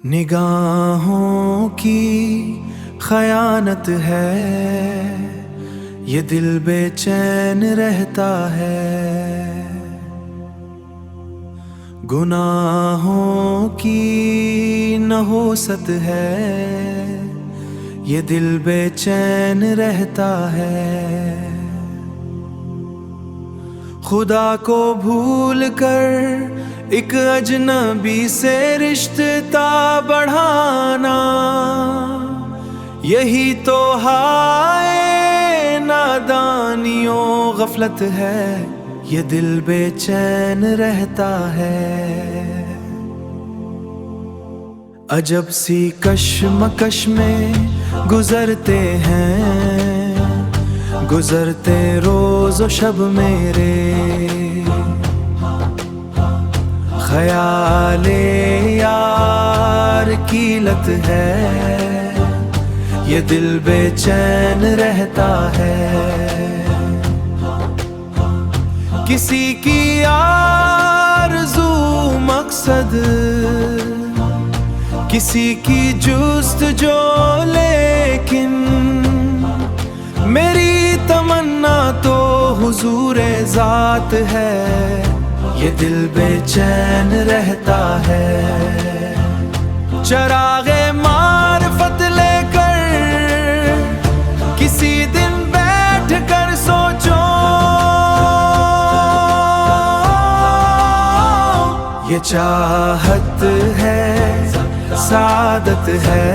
نگاہوں کی خیانت ہے، یہ دل بے چین رہتا ہے۔ گناہوں کی نحوست ہے، یہ دل بے چین رہتا ہے۔ خدا کو بھول کر ایک اجنبی سے رشتہ بڑھانا، یہی تو ہائے نادانی و غفلت ہے، یہ دل بے چین رہتا ہے۔ عجب سی کشمکش میں گزرتے ہیں، گزرتے روز و شب میرے، خیال یار کی لت ہے، یہ دل بے چین رہتا ہے۔ کسی کی آرزو مقصد، کسی کی جستجو، لیکن میری تمنا تو حضور ذات ہے، یہ دل بے چین رہتا ہے۔ چراغ معرفت لے کر کسی دن بیٹھ کر سوچو، یہ چاہت ہے، سعادت ہے،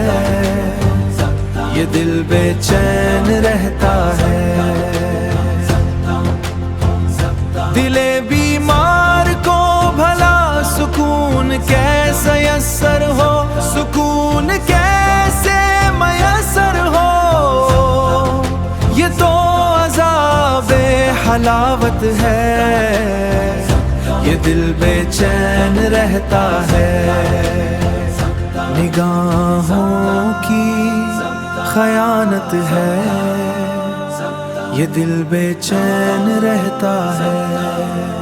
یہ دل بے چین رہتا ہے۔ دل بیمار کو بھلا سکون کیسے میسر ہو، سکون کیسے میسر ہو، یہ تو عذاب حلاوت ہے، یہ دل بے چین رہتا ہے۔ نگاہوں کی خیانت ہے، یہ دل بے چین رہتا ہے۔